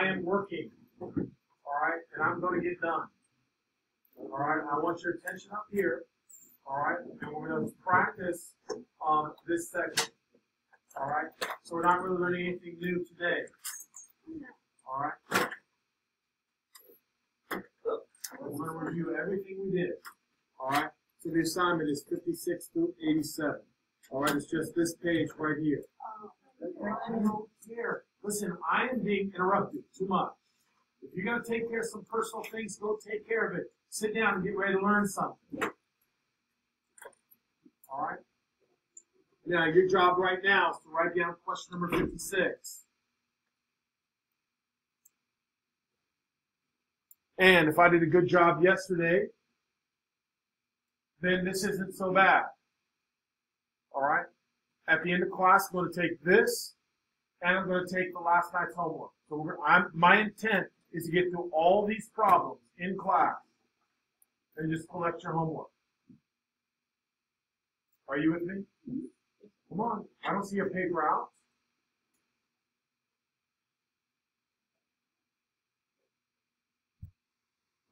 I am working. All right, and I'm going to get done. All right, I want your attention up here. All right, and we're going to practice this section. All right, so we're not really learning anything new today. All right, we're going to review everything we did. All right, so the assignment is 56 through 87. All right, it's just this page right here. Here, listen, I am being interrupted too much. If you're going to take care of some personal things, go take care of it. Sit down and get ready to learn something. All right? Now, your job right now is to write down question number 56. And if I did a good job yesterday, then this isn't so bad. All right? At the end of class, I'm going to take this, and I'm going to take the last night's homework. So my intent is to get through all these problems in class and just collect your homework. Are you with me? Come on. I don't see your paper out.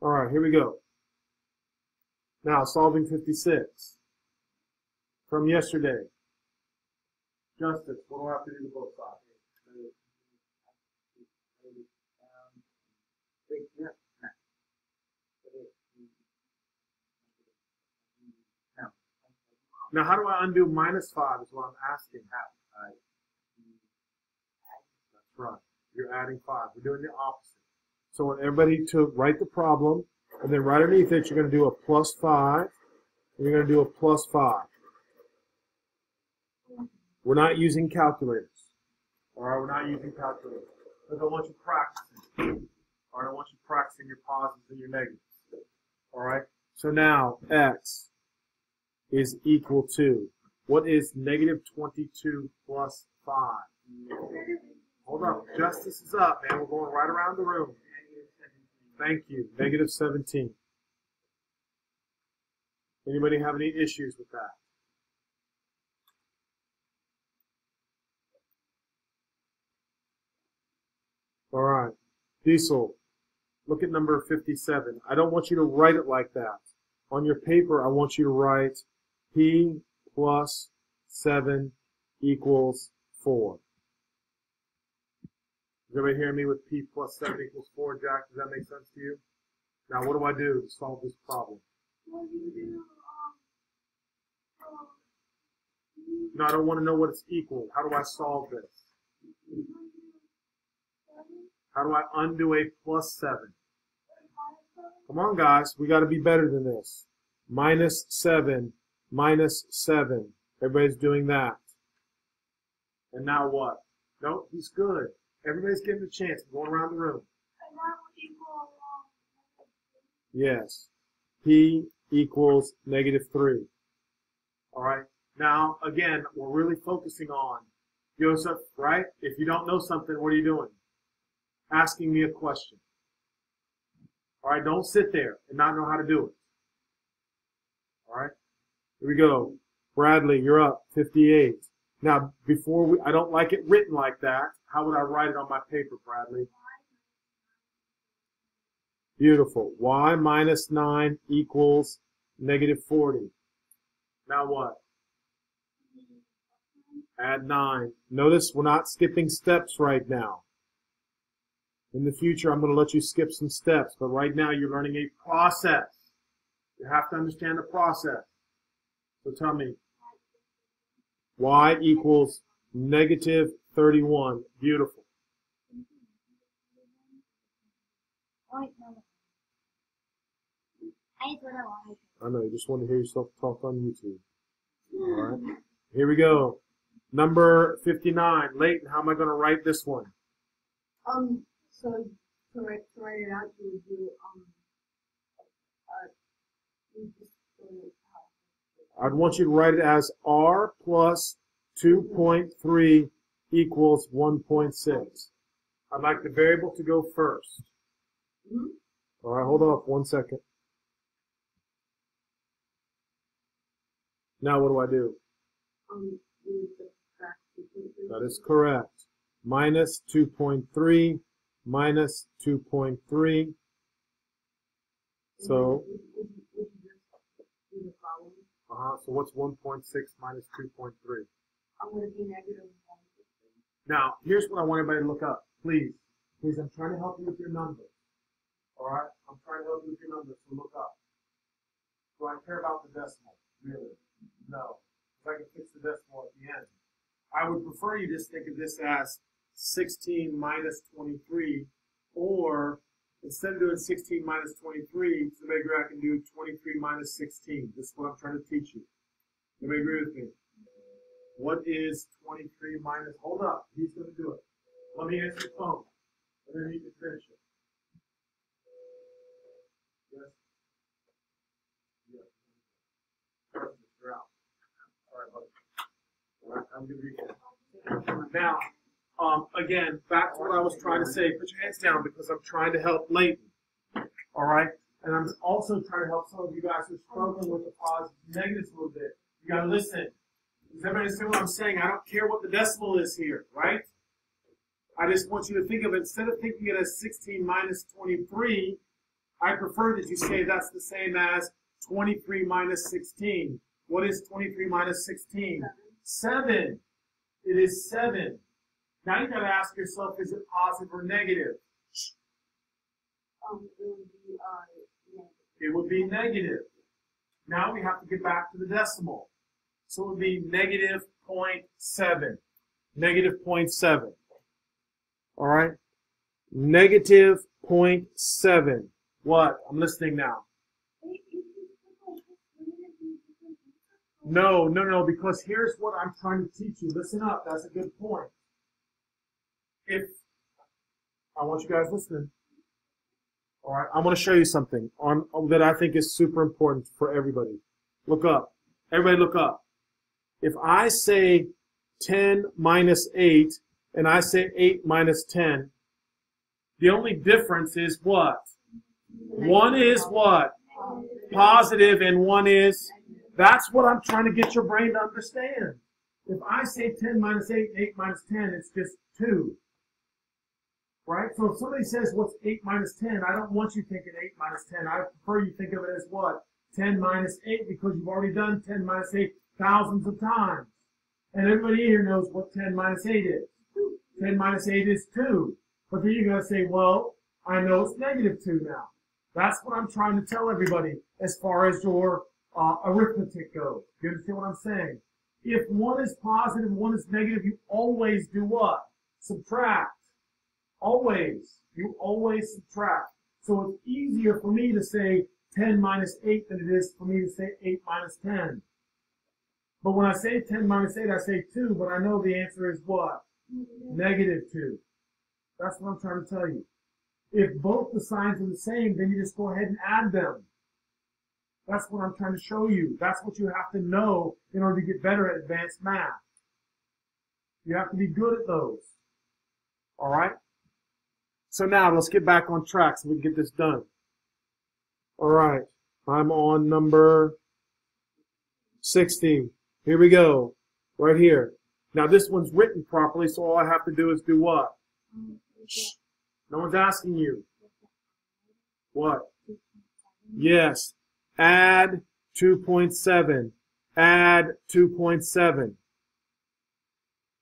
All right, here we go. Now, solving 56 from yesterday. Justice, what do I have to do to both sides? Now, how do I undo minus 5 is what I'm asking. That's right. You're adding 5. We're doing the opposite. So I want everybody to write the problem, and then right underneath it, you're going to do a plus 5, and you're going to do a plus 5. We're not using calculators. All right, we're not using calculators. Because I want you practicing. All right, I want you practicing your positives and your negatives. All right, so now x is equal to, what is negative 22 plus 5? Hold up, justice is up, man. We're going right around the room. Thank you, negative 17. Anybody have any issues with that? All right, Diesel, look at number 57. I don't want you to write it like that. On your paper, I want you to write P plus 7 equals 4. Is everybody hearing me with P plus 7 equals 4, Jack? Does that make sense to you? Now, what do I do to solve this problem? No, I don't want to know what it's equal. How do I solve this? How do I undo a plus 7? Come on, guys. We got to be better than this. Minus 7, minus 7. Everybody's doing that. And now what? Nope, he's good. Everybody's getting a chance. I'm going around the room. Yes. P equals negative 3. All right. Now, again, we're really focusing on, Joseph, right? If you don't know something, what are you doing? Asking me a question. All right, don't sit there and not know how to do it. All right, here we go. Bradley, you're up, 58. Now, I don't like it written like that. How would I write it on my paper, Bradley? Beautiful. Y minus 9 equals negative 40. Now what? Add 9. Notice we're not skipping steps right now. In the future, I'm going to let you skip some steps, but right now you're learning a process. You have to understand the process. So tell me, y equals negative 31. Beautiful. I know, you just want to hear yourself talk on YouTube. All right. Here we go. Number 59. Leighton, how am I going to write this one? So to write it out, you would do I'd want you to write it as R plus 2.3 equals 1.6. I'd like the variable to go first. All right, hold on 1 second. Now what do I do? That is correct. Minus 2.3 minus 2.3. So, Would you just do the following? so what's 1.6 minus 2.3? I'm going to be negative 1.6. Now, here's what I want everybody to look up. Please, I'm trying to help you with your numbers. All right? I'm trying to help you with your numbers, so look up. Do I care about the decimal? Really? No. If I can fix the decimal at the end. I would prefer you just think of this as 16 minus 23, or instead of doing 16 minus 23, somebody agree I can do 23 minus 16. This is what I'm trying to teach you. Everybody agree with me? What is 23 minus, hold up, he's going to do it. Let me answer the phone, and then he can finish it. Yes? Yeah. You're out. All right, buddy. All right, I'm going to read it. Now, again, back to what I was trying to say. Put your hands down because I'm trying to help Leighton. All right? And I'm also trying to help some of you guys who are struggling with the positives and negatives a little bit. You got to listen. Does everybody understand what I'm saying? I don't care what the decimal is here, right? I just want you to think of it, instead of thinking it as 16 minus 23, I prefer that you say that's the same as 23 minus 16. What is 23 minus 16? 7. It is 7. Now you got to ask yourself, is it positive or negative? It would be negative. Now we have to get back to the decimal. So it would be negative 0.7. Negative 0.7. All right? Negative 0.7. What? I'm listening now. No, because here's what I'm trying to teach you. Listen up. That's a good point. If I want you guys listening. All right, I'm going to show you something that I think is super important for everybody. Look up. Everybody look up. If I say 10 minus 8 and I say 8 minus 10, the only difference is what? One is what? Positive, and one is? That's what I'm trying to get your brain to understand. If I say 10 minus 8 and 8 minus 10, it's just 2. Right? So if somebody says, what's 8 minus 10, I don't want you thinking 8 minus 10. I prefer you think of it as what? 10 minus 8, because you've already done 10 minus 8 thousands of times. And everybody here knows what 10 minus 8 is. 10 minus 8 is 2. But then you're going to say, well, I know it's negative 2 now. That's what I'm trying to tell everybody as far as your arithmetic goes. You understand what I'm saying? If one is positive and one is negative, you always do what? Subtract. Always. You always subtract. So it's easier for me to say 10 minus 8 than it is for me to say 8 minus 10. But when I say 10 minus 8, I say 2, but I know the answer is what? Negative 2. That's what I'm trying to tell you. If both the signs are the same, then you just go ahead and add them. That's what I'm trying to show you. That's what you have to know in order to get better at advanced math. You have to be good at those. All right? So now let's get back on track so we can get this done. All right. I'm on number 60. Here we go. Right here. Now this one's written properly, so all I have to do is do what? Shh. No one's asking you. What? Yes. Add 2.7. Add 2.7.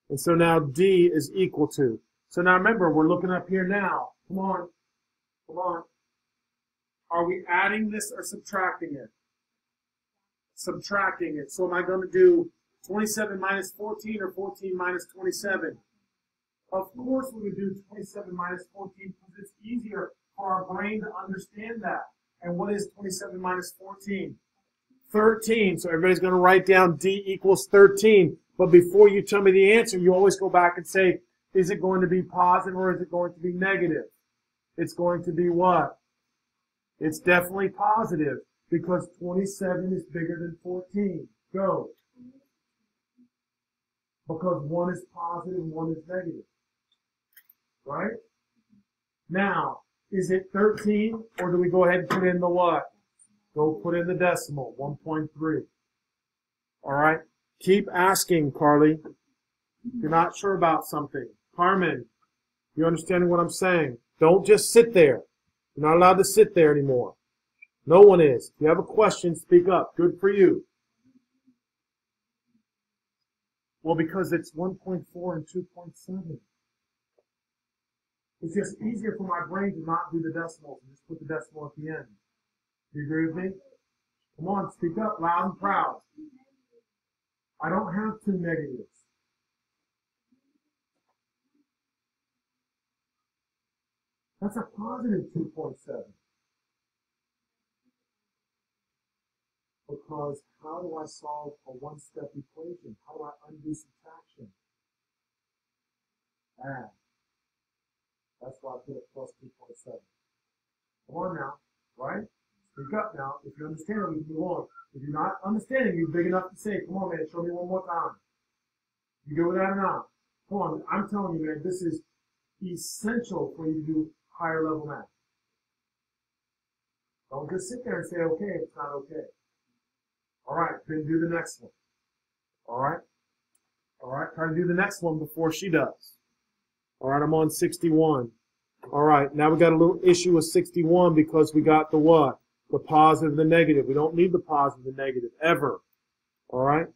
And so now D is equal to. So now remember, we're looking up here now. Come on. Come on. Are we adding this or subtracting it? Subtracting it. So am I going to do 27 minus 14 or 14 minus 27? Of course we would do 27 minus 14 because it's easier for our brain to understand that. And what is 27 minus 14? 13. So everybody's going to write down D equals 13. But before you tell me the answer, you always go back and say, is it going to be positive or is it going to be negative? It's going to be what? It's definitely positive because 27 is bigger than 14. Go. Because one is positive and one is negative. Right? Now, is it 13 or do we go ahead and put in the what? Go put in the decimal, 1.3. All right? Keep asking, Carly. If you're not sure about something. Carmen, you understanding what I'm saying? Don't just sit there. You're not allowed to sit there anymore. No one is. If you have a question, speak up. Good for you. Well, because it's 1.4 and 2.7. It's just easier for my brain to not do the decimals and just put the decimal at the end. Do you agree with me? Come on, speak up loud and proud. I don't have two negatives. That's a positive 2.7. Because how do I solve a one-step equation? How do I undo subtraction? Add. That's why I put a plus 2.7. Come on now, right? Speak up now. If you understand it, we can move on. If you're not understanding, you're big enough to say, come on, man, show me one more time. You go with that or not? Come on, I'm telling you, man, this is essential for you to do higher level math. Don't just sit there and say, okay, it's not okay. All right, then do the next one. All right? All right, try to do the next one before she does. All right, I'm on 61. All right, now we got a little issue with 61 because we got the what? The positive and the negative. We don't need the positive and the negative, ever. All right?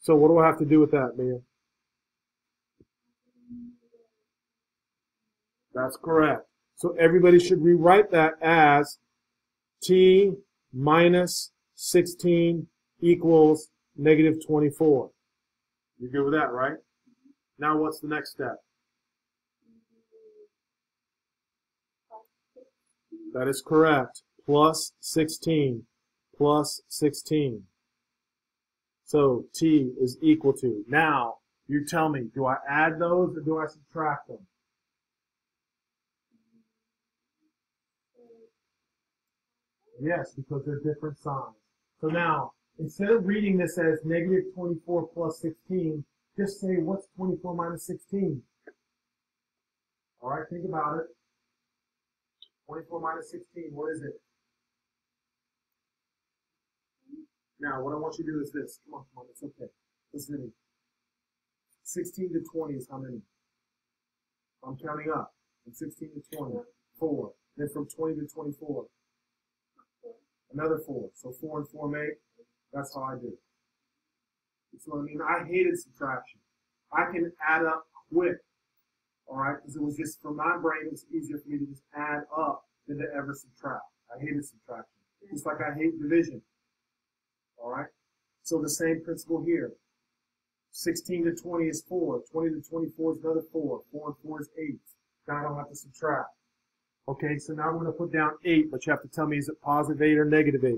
So what do I have to do with that, Mia? That's correct. So everybody should rewrite that as t minus 16 equals negative 24. You're good with that, right? Now what's the next step? That is correct. Plus 16. Plus 16. So t is equal to. Now, you tell me, do I add those or do I subtract them? Yes, because they're different signs. So now, instead of reading this as negative 24 plus 16, just say, what's 24 minus 16? All right, think about it. 24 minus 16, what is it? Now, what I want you to do is this. Come on, it's okay. Listen to me. 16 to 20 is how many? I'm counting up. From 16 to 20, 4. Then from 20 to 24, another 4. So 4 and 4 make. That's how I do it. You see what I mean? I hated subtraction. I can add up quick. All right? Because it was just, for my brain, it's easier for me to just add up than to ever subtract. I hated subtraction. Just like I hate division. All right? So the same principle here. 16 to 20 is 4. 20 to 24 is another 4. 4 and 4 is 8. Now I don't have to subtract. Okay, so now I'm going to put down 8, but you have to tell me, is it positive 8 or negative 8?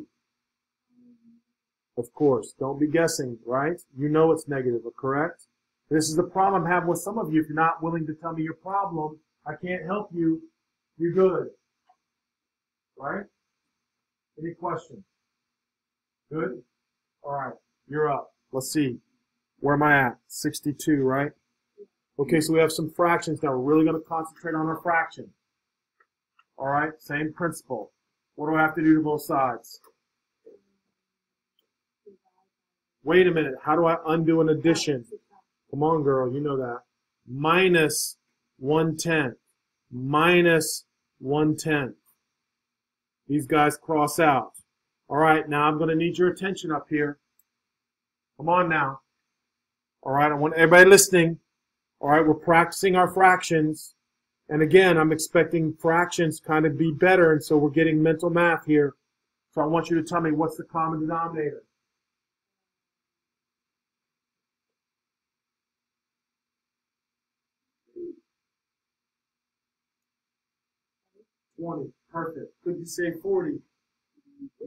Of course. Don't be guessing, right? You know it's negative, correct? This is the problem I'm having with some of you. If you're not willing to tell me your problem, I can't help you. You're good. Right? Any questions? Good? All right. You're up. Let's see. Where am I at? 62, right? Okay, so we have some fractions now. We're really going to concentrate on our fraction. All right? Same principle. What do I have to do to both sides? Wait a minute. How do I undo an addition? Come on, girl. You know that. Minus 1/10. Minus 1/10. These guys cross out. All right, now I'm going to need your attention up here. Come on now. All right, I want everybody listening. All right, we're practicing our fractions. And again, I'm expecting fractions kind of be better, and so we're getting mental math here. So I want you to tell me, what's the common denominator? $20. Perfect. Could you say 40?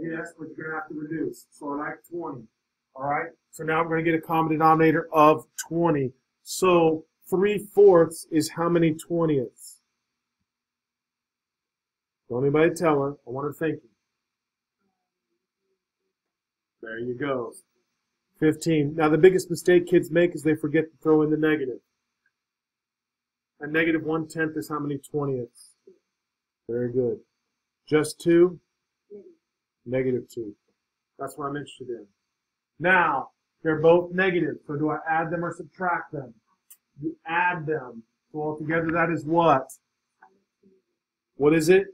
Yes, but you're going to have to reduce. So I like 20. All right? So now I'm going to get a common denominator of 20. So 3/4 is how many 20ths? Don't anybody tell her. I want her thinking. There you go. 15. Now the biggest mistake kids make is they forget to throw in the negative. A negative 1/10 is how many 20ths? Very good. Just 2? Negative 2. That's what I'm interested in. Now, they're both negative, so do I add them or subtract them? You add them. So altogether that is what? What is it?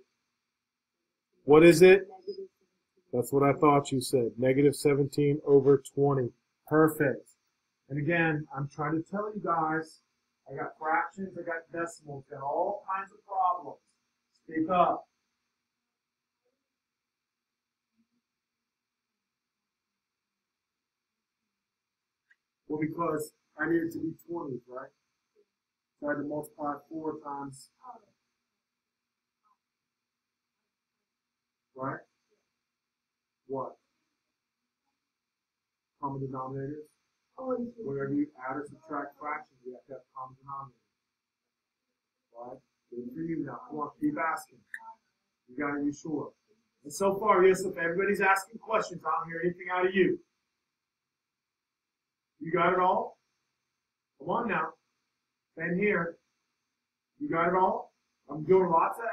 What is it? That's what I thought you said. Negative 17 over 20. Perfect. And again, I'm trying to tell you guys, I got fractions, I got decimals, got all kinds of problems. Speak up. Well, because I need it to be 20, right? So I had to multiply 4 times, right? What? Common denominators? Whenever you add or subtract fractions, you have to have common denominators. Right? Good for you now. Come on, keep asking. You got to be sure. And so far, yes, if everybody's asking questions, I don't hear anything out of you. You got it all? Come on now. Same here. You got it all? I'm doing lots of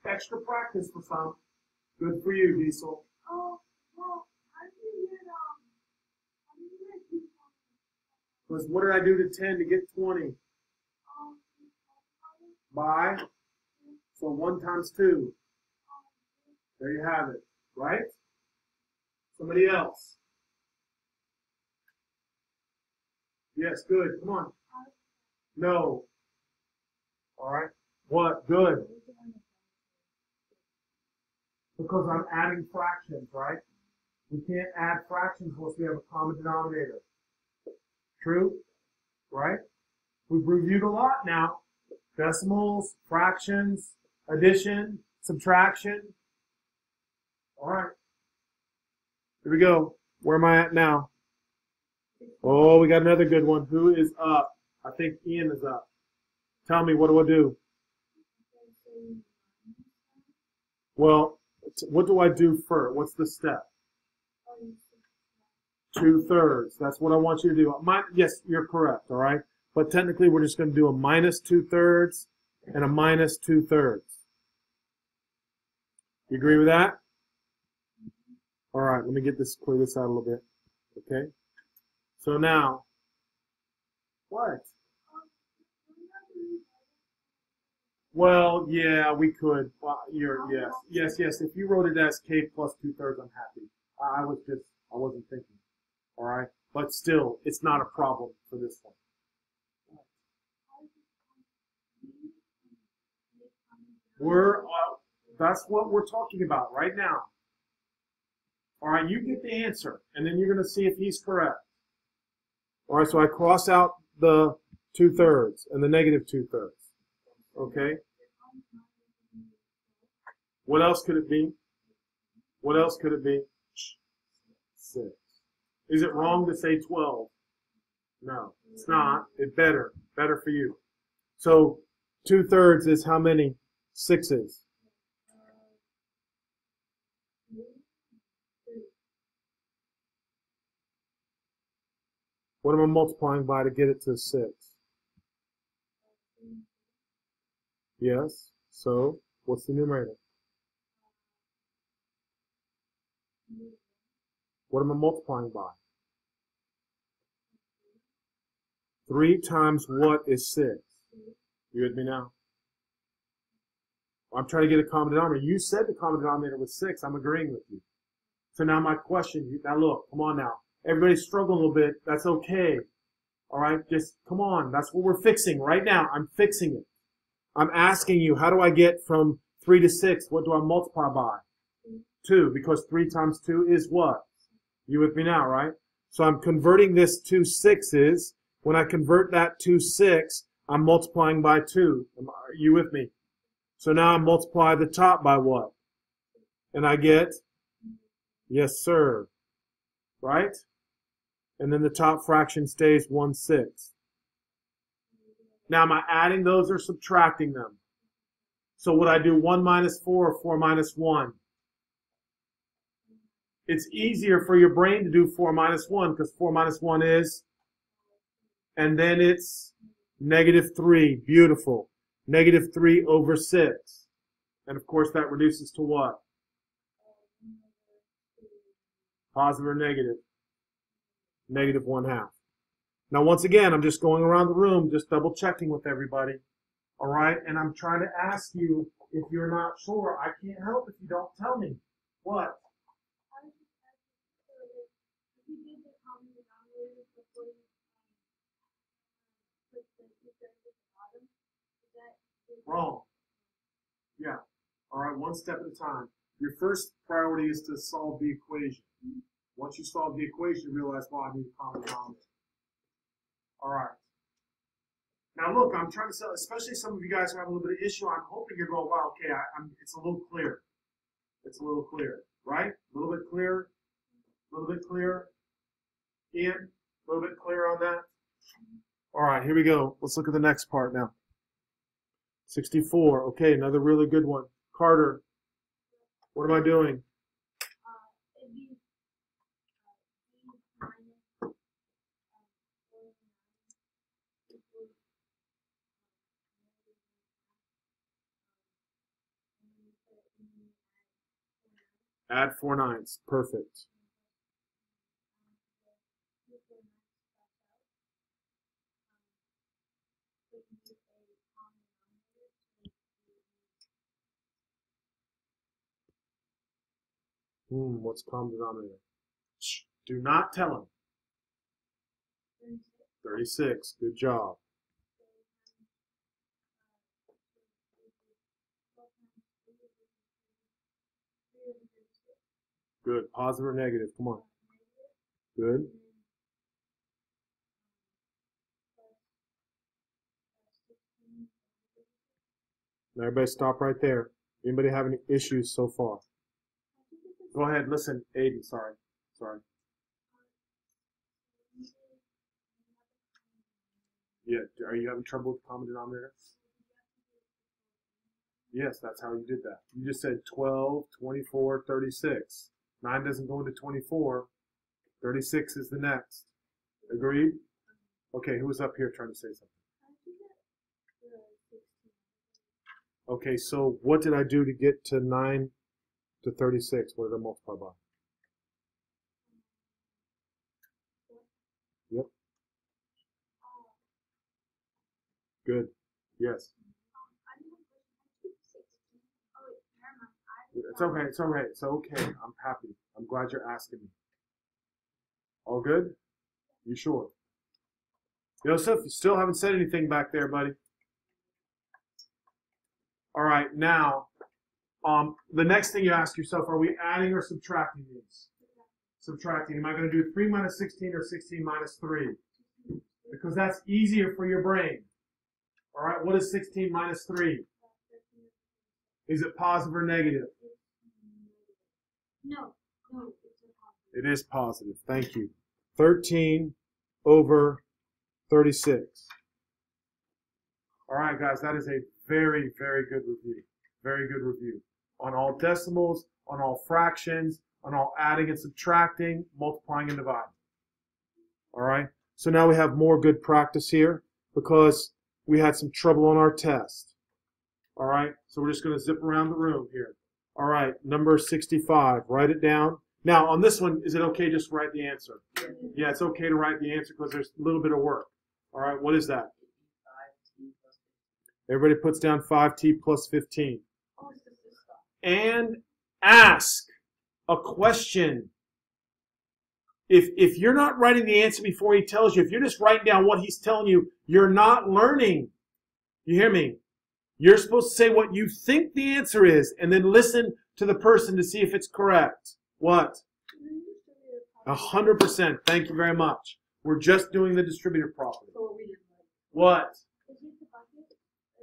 extra practice for some. Good for you, Diesel. Oh, well, how do you get Because what did I do to 10 to get 20? By? So 1 times 2. There you have it. Right? Somebody else. Yes, good. Come on. No. All right. What? Good. Because I'm adding fractions, right? We can't add fractions unless we have a common denominator. True? Right? We've reviewed a lot now. Decimals, fractions, addition, subtraction. All right. Here we go. Where am I at now? Oh, we got another good one. Who is up? I think Ian is up. Tell me, what do I do? Well, what do I do first? What's the step? 2/3. That's what I want you to do. Yes, you're correct, all right? But technically, we're just going to do a minus 2/3 and a minus 2/3. You agree with that? All right, let me clear this out a little bit. Okay? So now, what? Well, yeah, we could. Yes. If you wrote it as k plus 2/3, I'm happy. I wasn't thinking. All right, but still, it's not a problem for this one. That's what we're talking about right now. All right, you get the answer, and then you're going to see if he's correct. All right, so I cross out the 2/3 and the negative 2/3. Okay. What else could it be? What else could it be? 6. Is it wrong to say 12? No, it's not. It's better. Better for you. So 2/3 is how many 6s? What am I multiplying by to get it to 6? Yes. So what's the numerator? What am I multiplying by? 3 times what is 6? You with me now? I'm trying to get a common denominator. You said the common denominator was 6. I'm agreeing with you. So now my question, now look, come on now. Everybody's struggling a little bit. That's okay. All right? Just come on. That's what we're fixing right now. I'm fixing it. I'm asking you, how do I get from 3 to 6? What do I multiply by? 2, because 3 times 2 is what? You with me now, right? So I'm converting this to 6's. When I convert that to 6, I'm multiplying by 2. Are you with me? So now I multiply the top by what? And I get, yes, sir. Right? And then the top fraction stays 1/6. Now, am I adding those or subtracting them? So would I do 1 minus 4 or 4 minus 1? It's easier for your brain to do 4 minus 1 because 4 minus 1 is, and then it's negative 3. Beautiful. Negative 3 over 6. And of course that reduces to what? Positive or negative? Negative 1/2. Now once again, I'm just going around the room, just double checking with everybody. All right? And I'm trying to ask you, if you're not sure, I can't help if you don't tell me. What? Wrong. Yeah. All right, one step at a time. Your first priority is to solve the equation. Once you solve the equation, you realize, well, I need a common denominator. All right. Now look, I'm trying to sell, especially some of you guys who have a little bit of issue. I'm hoping you're going, wow, okay, it's a little clear. It's a little clear, right? A little bit clearer. A little bit clearer. Ian, a little bit clearer on that. All right, here we go. Let's look at the next part now. 64. Okay, another really good one. Carter, what am I doing? Add 4 nines. Perfect. What's common denominator? Shh, do not tell him. 36. Good job. Good. Positive or negative? Come on. Good. Now everybody stop right there. Anybody have any issues so far? Go ahead. Listen, Aiden. Sorry. Yeah. Are you having trouble with the common denominator? Yes, that's how you did that. You just said 12, 24, 36. 9 doesn't go into 24. 36 is the next. Agreed? Okay, who was up here trying to say something? Okay, so what did I do to get to 9 to 36? What did I multiply by? Yep. Good. Yes. It's okay. It's all right. It's okay. I'm happy. I'm glad you're asking me. All good? You sure? Joseph, you still haven't said anything back there, buddy. All right. Now, the next thing you ask yourself, are we adding or subtracting these? Subtracting. Am I going to do 3 minus 16 or 16 minus 3? Because that's easier for your brain. All right. What is 16 minus 3? Is it positive or negative? No. It is positive. Thank you. 13 over 36. All right, guys, that is a very, very good review. Very good review. On all decimals, on all fractions, on all adding and subtracting, multiplying and dividing. All right? So now we have more good practice here because we had some trouble on our test. All right? So we're just going to zip around the room here. All right, number 65. Write it down. Now, on this one, is it okay just to write the answer? Yeah, it's okay to write the answer because there's a little bit of work. All right, what is that? Everybody puts down 5t plus 15. And ask a question. If you're not writing the answer before he tells you, if you're just writing down what he's telling you, you're not learning. You hear me? You're supposed to say what you think the answer is and then listen to the person to see if it's correct. What? 100%. Thank you very much. We're just doing the distributive property. What?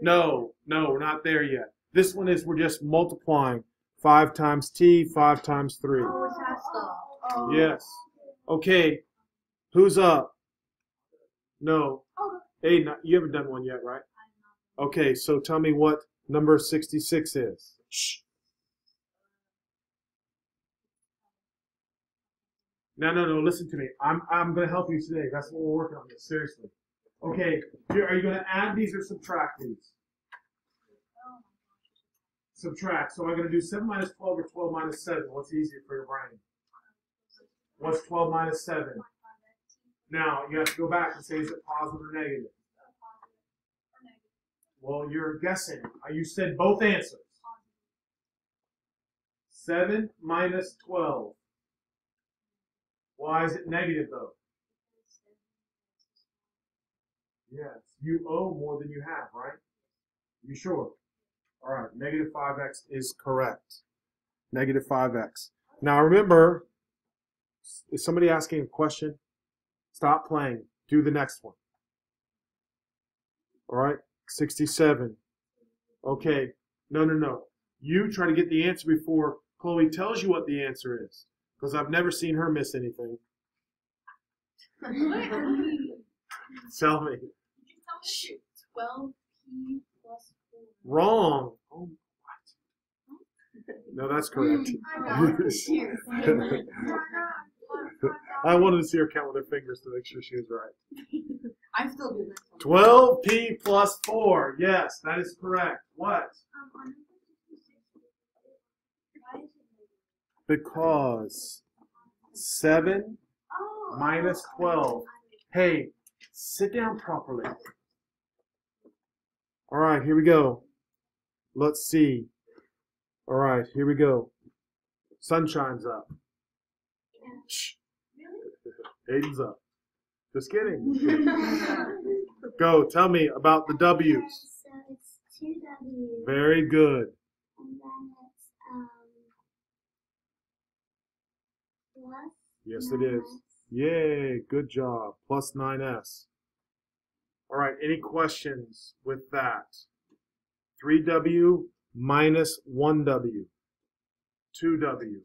No, we're not there yet. This one is we're just multiplying 5 times t, 5 times 3. Yes. Okay. Who's up? No. Hey, you haven't done one yet, right? Okay, so tell me what number 66 is. Shh. No, listen to me. I'm going to help you today. That's what we're working on this, seriously. Okay, are you going to add these or subtract these? Subtract. So I'm going to do 7 minus 12 or 12 minus 7. What's easier for your brain? What's 12 minus 7? Now, you have to go back and say, is it positive or negative? Well, you're guessing. You said both answers. 7 minus 12. Why is it negative though? Yes, you owe more than you have, right? You sure? All right, negative 5x is correct. Negative 5x. Now remember, is somebody asking a question? Stop playing. Do the next one. All right, 67. Okay, no. You try to get the answer before Chloe tells you what the answer is, because I've never seen her miss anything. Tell me. 12p plus 4. Wrong. Oh, what? No, that's correct. I wanted to see her count with her fingers to make sure she was right. I still do this. 12p plus 4. Yes, that is correct. What? Because 7 minus 12. Hey, sit down properly. All right, here we go. Let's see. All right, here we go. Sun shines up. Shh. Aiden's up. Just kidding. Go, tell me about the W's. So it's 2W. Very good. And then it's plus. Yes, it is. Yay, good job. Plus 9s. All right, any questions with that? 3W minus 1W. 2W.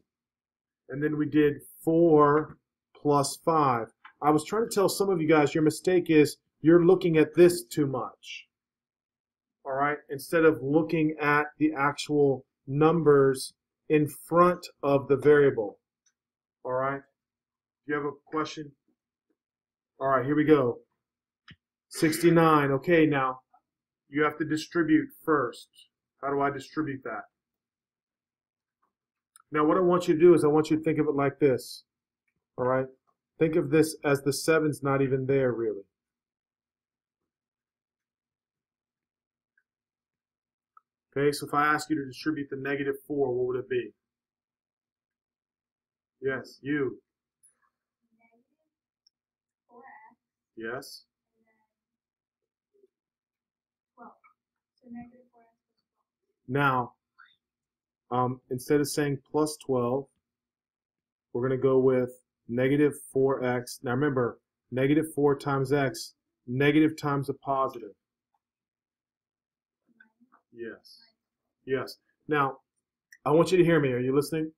And then we did 4 plus 5. I was trying to tell some of you guys your mistake is you're looking at this too much. All right, instead of looking at the actual numbers in front of the variable. All right, do you have a question? All right, here we go. 69. Okay, now you have to distribute first. How do I distribute that? Now what I want you to do is I want you to think of it like this. All right, think of this as the 7's not even there really. Okay, so if I ask you to distribute the negative 4, what would it be? Yes, you. Yes. 12. So negative 4x plus 12. Now, instead of saying plus 12, we're going to go with negative 4x. Now remember, negative 4 times x, negative times a positive. Yes. Yes. Now, I want you to hear me. Are you listening?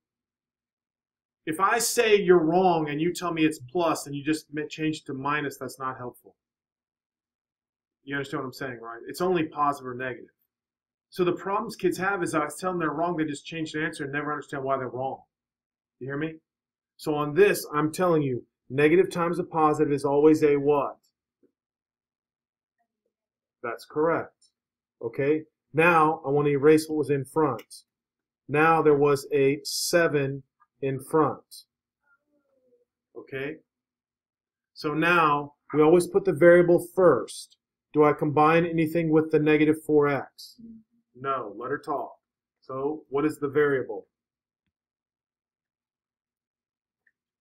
If I say you're wrong and you tell me it's plus and you just change it to minus, that's not helpful. You understand what I'm saying, right? It's only positive or negative. So the problems kids have is I tell them they're wrong, they just change the answer and never understand why they're wrong. You hear me? So on this, I'm telling you, negative times a positive is always a what? That's correct. Okay? Now, I want to erase what was in front. Now there was a 7 in front. Okay? So now, we always put the variable first. Do I combine anything with the negative 4x? No, let her talk. So, what is the variable?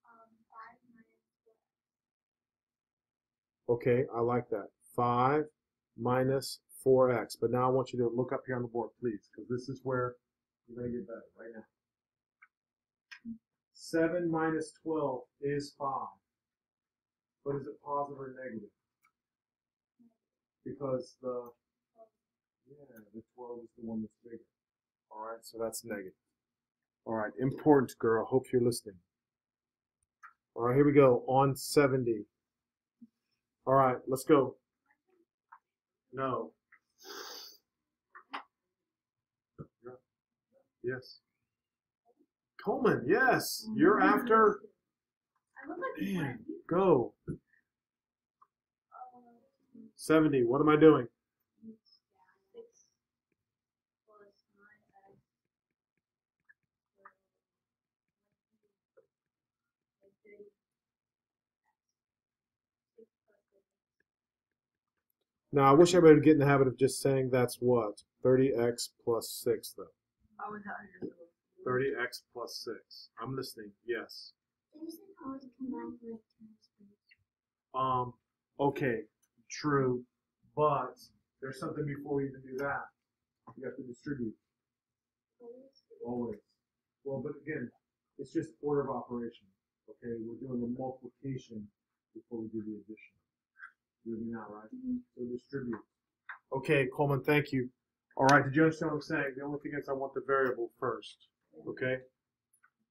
5 minus 4. Okay, I like that. 5 minus 4x. But now I want you to look up here on the board, please, because this is where you're going to get better right now. 7 minus 12 is 5. But is it positive or negative? Because the 12 is the one that's bigger. All right, so that's negative. All right, important, girl. Hope you're listening. All right, here we go. On 70. All right, let's go. No. Yes. Coleman, yes. You're after. I look like a Man, go. 70. What am I doing? 6 plus 9x. Now, I wish everybody would get in the habit of just saying that's what? 30x plus 6, though. Oh, is that 30x plus 6. I'm listening. Yes. There's an always combined with times. Okay. True. But there's something before we even do that. You have to distribute. Always. Well, but again, it's just order of operation. Okay, we're doing the multiplication before we do the addition. You're doing that, right? So distribute. Okay, Coleman, thank you. All right, did you understand what I'm saying? The only thing is I want the variable first. Okay?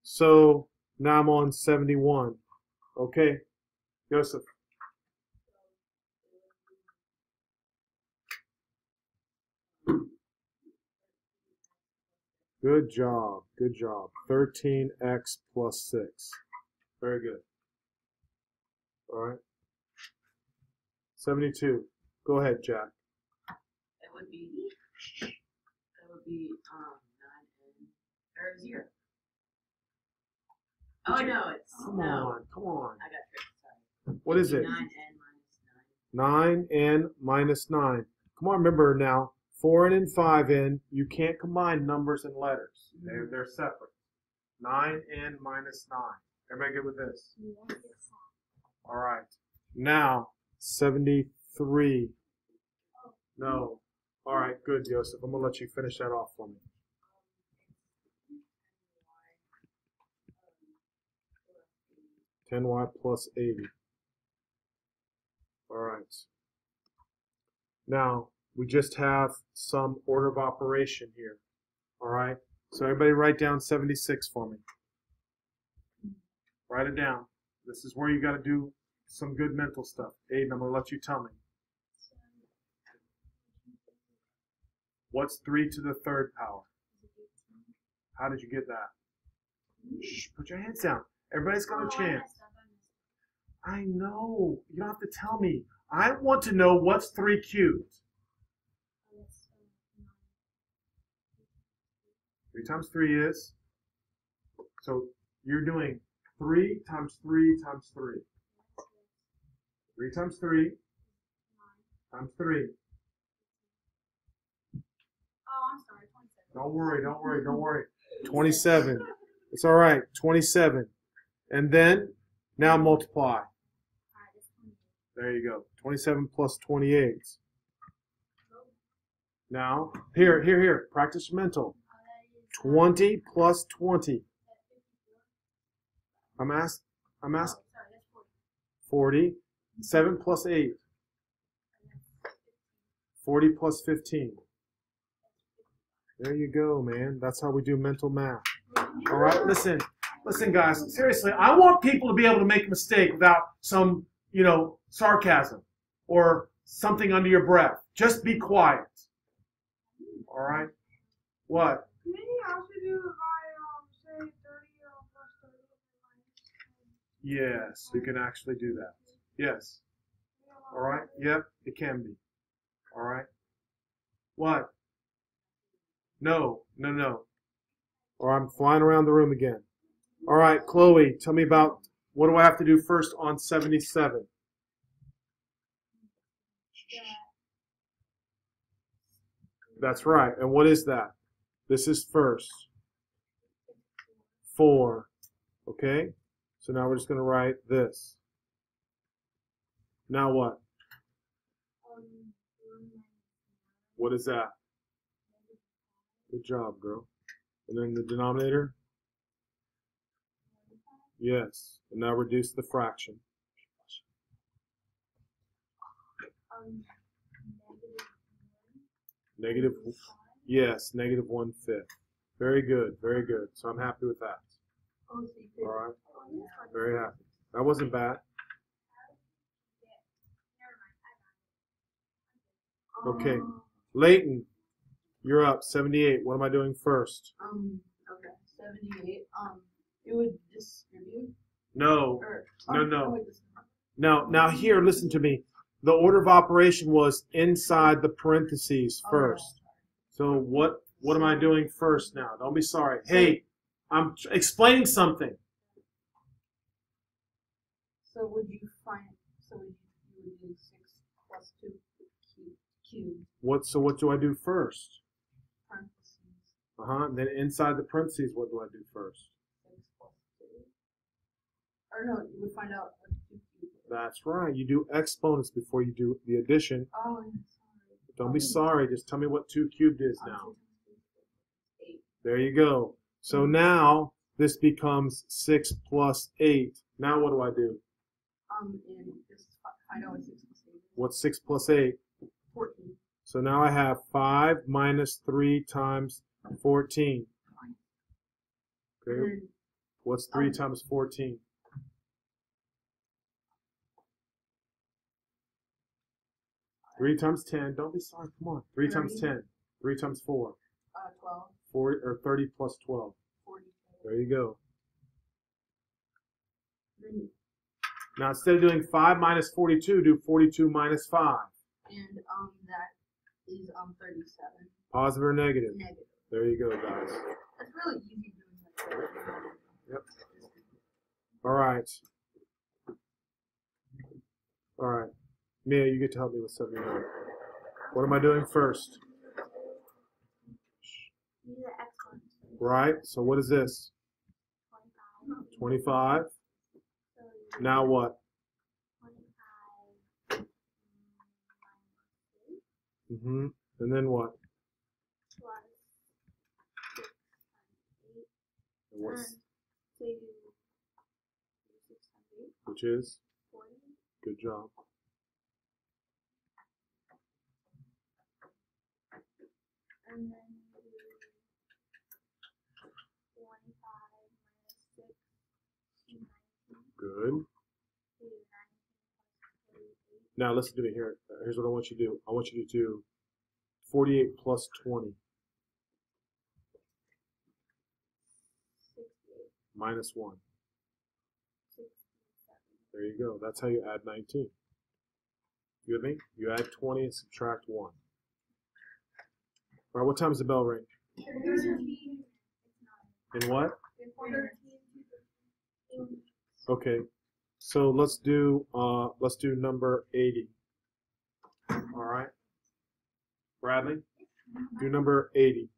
So now I'm on 71. Okay, Joseph. Good job. Good job. 13x plus 6. Very good. All right. 72. Go ahead, Jack. It would be 9n or 0. Oh no, it's Come no. on. Come on. I got tricked. Sorry. What is it? 9n minus 9n minus 9. Come on, remember now, 4n and 5n, you can't combine numbers and letters. They're separate. 9n minus 9. Everybody good with this? All right. Now, 73. No. All right, good, Joseph. I'm going to let you finish that off for me. $10y plus 80. All right. Now, we just have some order of operation here. All right. So everybody write down 76 for me. Write it down. This is where you got to do some good mental stuff. Aiden, I'm going to let you tell me. What's 3 to the third power? How did you get that? Shh, put your hands down. Everybody's got a chance. I know. You don't have to tell me. I want to know what's 3 cubed. 3 times 3 is? So you're doing 3 times 3 times 3. 3 times 3 times 3. Oh, I'm sorry, 27. Don't worry, don't worry, don't worry. 27. It's all right. 27. And then, now multiply. There you go. 27 plus 28. Now, here. Practice your mental. 20 plus 20. I'm asked 40. 7 plus 8. 40 plus 15. There you go, man. That's how we do mental math. All right, listen, guys. Seriously, I want people to be able to make a mistake without some, sarcasm or something under your breath. Just be quiet. All right? What? Can you also do it by, say, 30 plus 30 minus? Yes, you can actually do that. Yes. All right? Yep, it can be. All right? What? No. Or I'm flying around the room again. All right, Chloe, tell me about what do I have to do first on 77? That's right. And what is that? This is first. 4. Okay? So now we're just going to write this. Now what? What is that? Good job, girl. And then the denominator? Yes. And now reduce the fraction. Negative, yes, negative 1/5. Very good, very good. So I'm happy with that. All right. Very happy. That wasn't bad. Okay. Leighton, you're up. 78. What am I doing first? Okay. 78. It would distribute. No. Or, No. Now here, listen to me. The order of operation was inside the parentheses first. So what am I doing first now? Don't be sorry. Hey, I'm explaining something. So would you would do 6 plus 2 cubed. So what do I do first? Parentheses. And then inside the parentheses, what do I do first? 6 plus 2. Or no, you would find out what 2 cubed is. That's right. You do exponents before you do the addition. Oh, I'm sorry. Don't be sorry. Just tell me what 2 cubed is now. 8. There you go. So now this becomes 6 plus 8. Now what do I do? And just find out what 6 plus 8 is. What's 6 plus 8? 14. So now I have 5 minus 3 times 14. Okay. And What's 3 times 14? 3 times 10. Don't be sorry. Come on. 3 times 10. 3 times 4. 12. 40 or 30 plus 12. 40. There you go. Then, Now instead of doing 5 minus 42, do 42 minus 5. and that is 37. Positive or negative? Negative. There you go, guys. That's really easy doing that. Yep. All right. All right. Mia, you get to help me with 79. What am I doing first? Do the exponents first. Right. So what is this? 25. 25. So you Now what? 25 minus 6 And then what? plus 6 times 8. And what's, So you do 6 times 8. which is? 40. Good job. And then you do 25 minus 6 is 19. Good. So you do 19 plus 48. Now listen to me here. Here's what I want you to do. I want you to do 48 plus 20 68. minus 1. 67. There you go. That's how you add 19. You with me? You add 20 and subtract 1. All right, what time does the bell ring? In what? Okay. So let's do number 80. All right. Bradley, do number 80.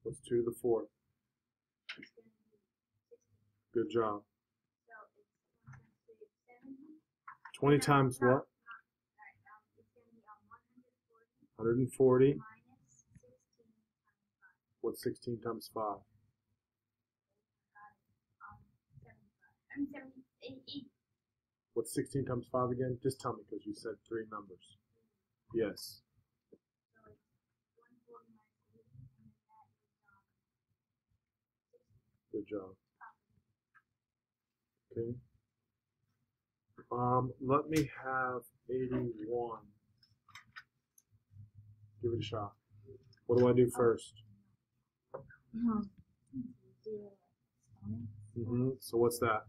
What's 2 to the 4th? Good job. 20 times what? 140. What's 16 times 5? What's 16 times 5 again? Just tell me because you said 3 numbers. Yes. Good job. Okay. Let me have 81. Give it a shot. What do I do first? So what's that?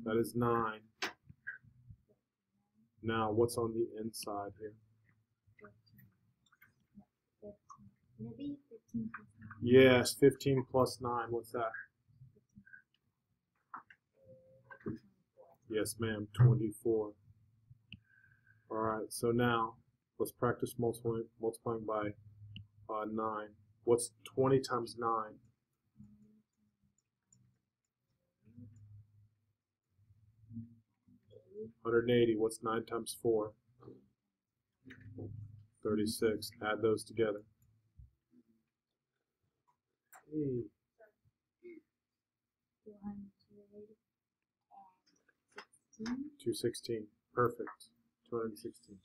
That is 9. Now what's on the inside here? Maybe 15 plus 9. Yes, 15 plus 9. What's that? Yes, ma'am, 24. All right, so now let's practice multiplying by 9. What's 20 times 9? 180. What's 9 times 4? 36. Add those together. Hey. 216. Perfect. 216.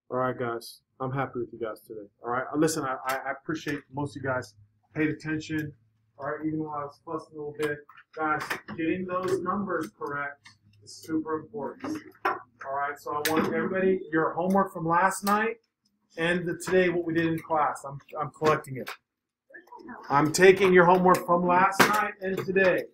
All right, guys. I'm happy with you guys today. All right. Listen, I appreciate most of you guys paid attention. All right, even while I was fussing a little bit. Guys, getting those numbers correct is super important. All right, so I want everybody, your homework from last night and today, what we did in class. I'm collecting it. I'm taking your homework from last night and today.